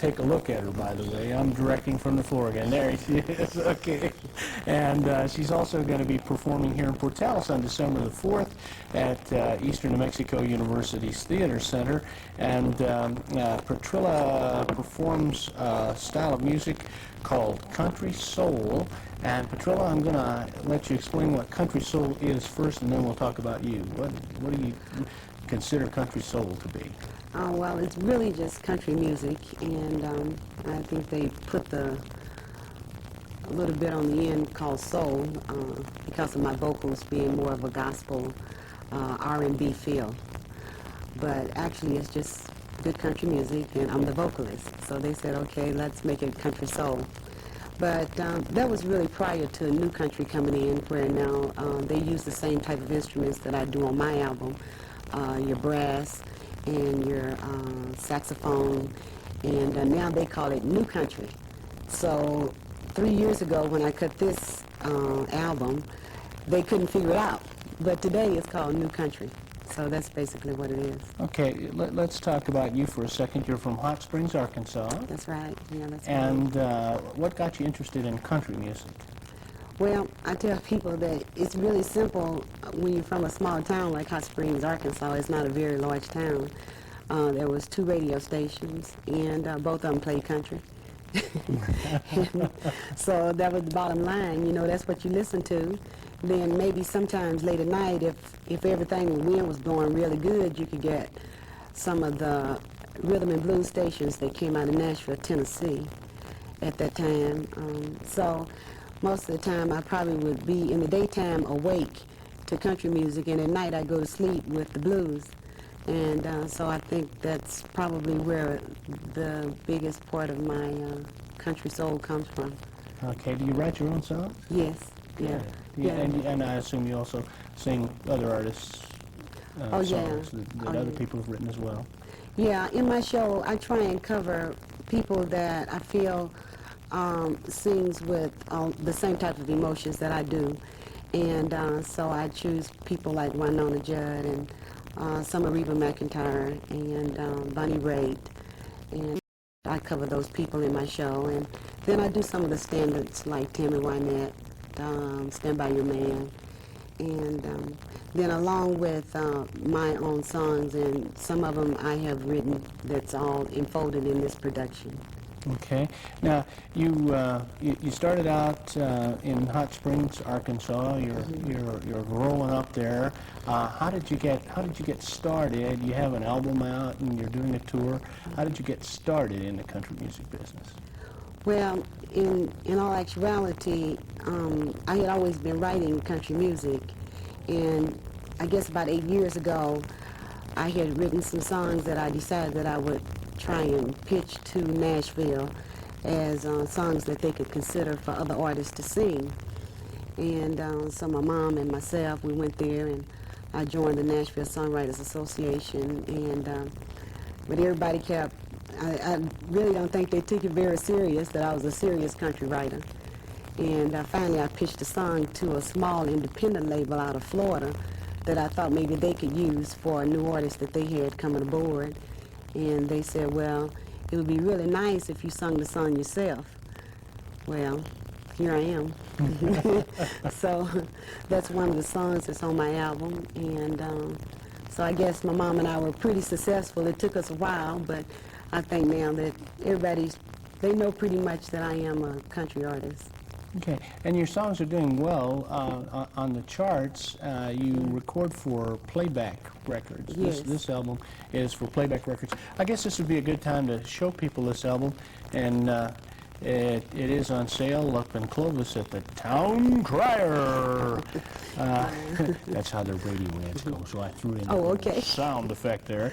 take a look at her, by the way. I'm directing from the floor again. There she is. Okay. And she's also going to be performing here in Portales on December the 4th at Eastern New Mexico University's Theater Center. And Petrilla performs a style of music called country soul. And Petrilla, I'm going to let you explain what country soul is first, and then we'll talk about you. What do you consider country soul to be? Well, it's really just country music, and I think they put a little bit on the end called soul because of my vocals being more of a gospel R&B feel. But actually, it's just good country music, and I'm the vocalist. So they said, okay, let's make it country soul. But that was really prior to new country coming in, where now they use the same type of instruments that I do on my album, your brass and your saxophone, and now they call it new country. So 3 years ago when I cut this album, they couldn't figure it out, but today it's called new country. So that's basically what it is. Okay, let's talk about you for a second. You're from Hot Springs, Arkansas. That's right. Yeah, that's right. And what got you interested in country music? Well, I tell people that it's really simple when you're from a small town like Hot Springs, Arkansas. It's not a very large town. There was 2 radio stations, and both of them played country. So that was the bottom line. You know, that's what you listen to. Then maybe sometimes late at night, if everything, the wind was blowing really good, you could get some of the rhythm and blues stations that came out of Nashville, Tennessee at that time. So most of the time I probably would be in the daytime awake to country music, and at night I go to sleep with the blues. And so I think that's probably where the biggest part of my country soul comes from. Okay, do you write your own songs? Yes, yeah. Yeah. And I assume you also sing other artists' songs that other people have written as well. Yeah, in my show I try and cover people that I feel sings with the same type of emotions that I do. And so I choose people like Winona Judd and some Aretha McEntire and Bonnie Raitt, and I cover those people in my show. And then I do some of the standards like Tammy Wynette, Stand By Your Man, and then along with my own songs, and some of them I have written that's all enfolded in this production. Okay. Now you started out in Hot Springs, Arkansas. You're growing up there. How did you get started? You have an album out and you're doing a tour. How did you get started in the country music business? Well, in all actuality, I had always been writing country music, and I guess about 8 years ago, I had written some songs that I decided that I would try and pitch to Nashville as songs that they could consider for other artists to sing. And so my mom and myself, we went there, and I joined the Nashville Songwriters Association, and but everybody kept, I really don't think they took it very serious that I was a serious country writer. And finally I pitched a song to a small independent label out of Florida that I thought maybe they could use for a new artist that they had coming aboard. And they said, well, it would be really nice if you sung the song yourself. Well, here I am. So that's one of the songs that's on my album. And so I guess my mom and I were pretty successful. It took us a while, but I think now that they know pretty much that I am a country artist. Okay, and your songs are doing well on the charts. You record for playback records. Yes. This album is for playback records. I guess this would be a good time to show people this album, and it is on sale up in Clovis at the Town Crier. That's how their radio ads go, so I threw in a little sound effect there.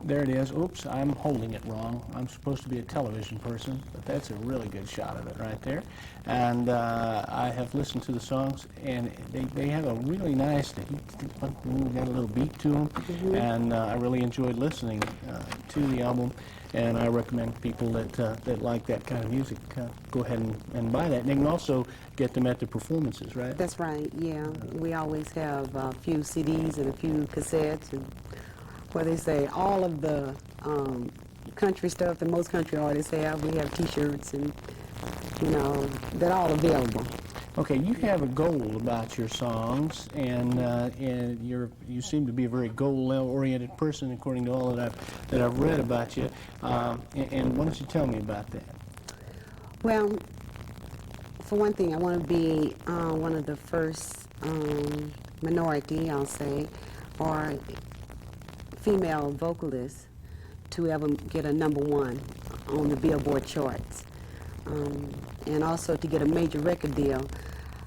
There it is. Oops, I'm holding it wrong. I'm supposed to be a television person, but that's a really good shot of it right there. And I have listened to the songs, and they have a really nice, got a little beat to them, and I really enjoyed listening to the album. And I recommend people that like that kind of music go ahead and buy that. And they can also get them at the performances, right? That's right, yeah. We always have a few CDs and a few cassettes, and where they say all of the country stuff that most country artists have. We have T-shirts and, you know, they're all available. Okay, you have a goal about your songs, and you seem to be a very goal-oriented person, according to all that I've read about you. And why don't you tell me about that? Well, for one thing, I want to be one of the first minority, I'll say, or female vocalists to ever get a #1 on the Billboard charts, and also to get a major record deal.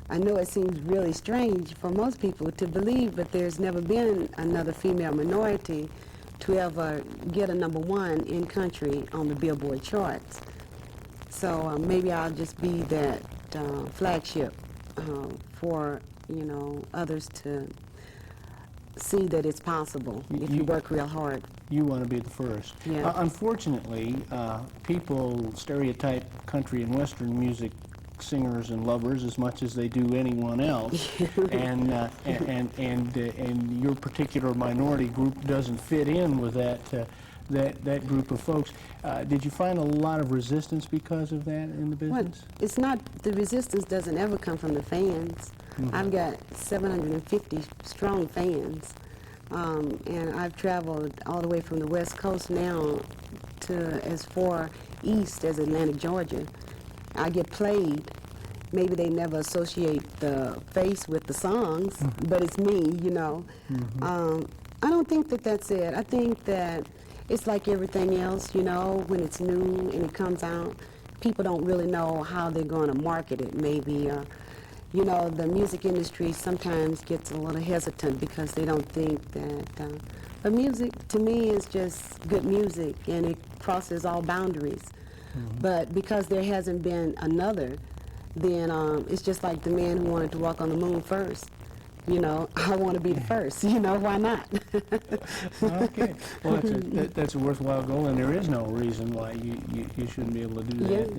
I know it seems really strange for most people to believe, but there's never been another female minority to ever get a #1 in country on the Billboard charts. So maybe I'll just be that flagship for, you know, others to see that it's possible if you work real hard. You want to be the first. Yeah. Unfortunately, people stereotype country and western music singers and lovers as much as they do anyone else, and your particular minority group doesn't fit in with that group of folks. Did you find a lot of resistance because of that in the business? Well, it's not, the resistance doesn't ever come from the fans. I've got 750 strong fans, and I've traveled all the way from the West Coast now to as far east as Atlanta, Georgia. I get played. Maybe they never associate the face with the songs, but it's me, you know. I don't think that that's it. I think that it's like everything else, you know, when it's new and it comes out, people don't really know how they're going to market it. Maybe, you know, the music industry sometimes gets a little hesitant because they don't think that, but music to me is just good music, and it crosses all boundaries. But because there hasn't been another, then it's just like the man who wanted to walk on the moon first. You know, I want to be the first. You know, why not? Okay. Well, that's a worthwhile goal, and there is no reason why you shouldn't be able to do that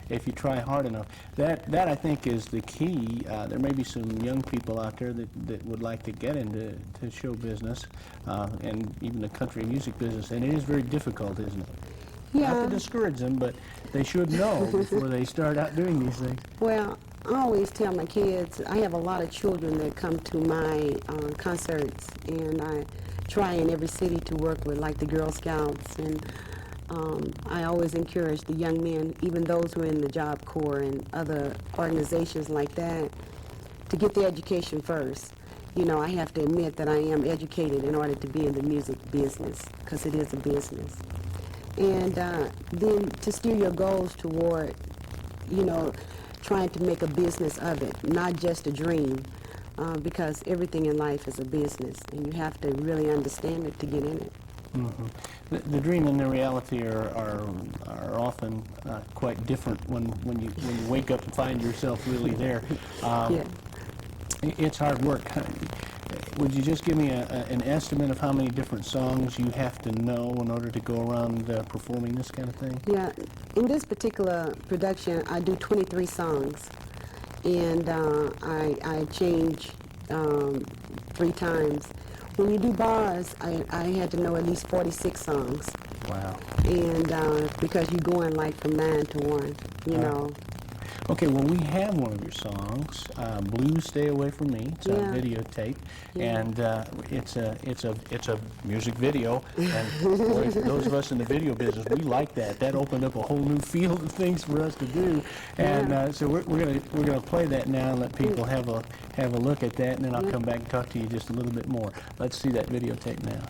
if you try hard enough. That I think is the key. There may be some young people out there that would like to get into show business and even the country music business, and it is very difficult, isn't it? Yeah. Not to discourage them, but they should know before they start out doing these things. Well, I always tell my kids, I have a lot of children that come to my concerts, and I try in every city to work with, like the Girl Scouts, and I always encourage the young men, even those who are in the Job Corps and other organizations like that, to get the education first. You know, I have to admit that I am educated in order to be in the music business, because it is a business. And then to steer your goals toward, you know, trying to make a business of it, not just a dream, because everything in life is a business, and you have to really understand it to get in it. The dream and the reality are often quite different when you wake up and find yourself really there. Yeah. It's hard work. Would you just give me an estimate of how many different songs you have to know in order to go around performing this kind of thing? Yeah, in this particular production, I do 23 songs, and I change 3 times. When you do bars, I had to know at least 46 songs. Wow. And because you're going like from 9 to 1, you know. Okay, well, we have one of your songs, "Blues Stay Away From Me." It's on videotape, and it's a music video. And boy, those of us in the video business, we like that. That opened up a whole new field of things for us to do. And so we're gonna play that now and let people have a look at that, and then I'll come back and talk to you just a little bit more. Let's see that videotape now.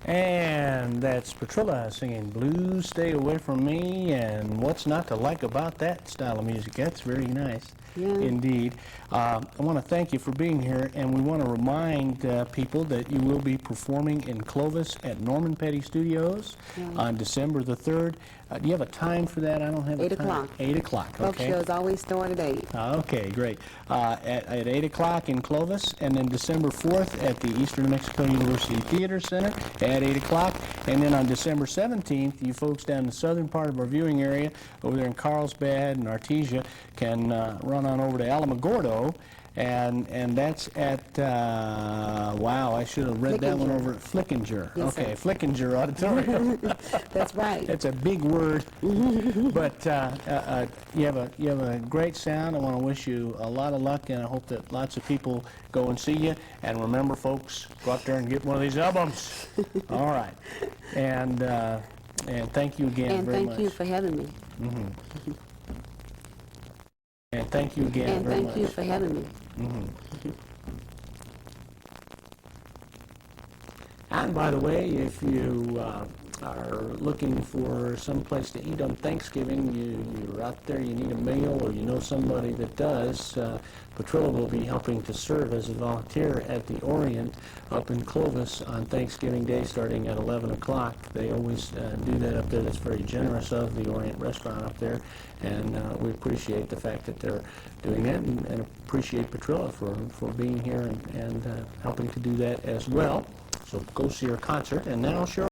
And that's Petrilla singing Blues Stay Away From Me, and what's not to like about that style of music? That's very nice. Yeah. Indeed. I want to thank you for being here, and we want to remind people that you will be performing in Clovis at Norman Petty Studios on December the 3rd. Do you have a time for that? I don't have a 8 time. o'clock. 8 o'clock, Both okay. shows always start at 8. Okay, great. At 8 o'clock in Clovis, and then December 4th at the Eastern New Mexico University Theater Center at 8 o'clock. And then on December 17th, you folks down in the southern part of our viewing area, over there in Carlsbad and Artesia, can run on over to Alomogordo. And that's at, wow, I should have read that one over at Flickinger. Yes, okay, sir. Flickinger Auditorium. That's right. It's a big word, but you have a great sound. I want to wish you a lot of luck, and I hope that lots of people go and see you. And remember, folks, go out there and get one of these albums. All right, and thank you again very much. And thank you for having me. And thank you again And very much. thank you for having me. And by the way, if you are looking for some place to eat on Thanksgiving, you're out there, you need a meal, or you know somebody that does, Petrilla will be helping to serve as a volunteer at the Orient up in Clovis on Thanksgiving Day starting at 11 o'clock. They always do that up there. That's very generous of the Orient restaurant up there, and we appreciate the fact that they're doing that, and appreciate Petrilla for being here and helping to do that as well. So go see her concert. And now, Cheryl,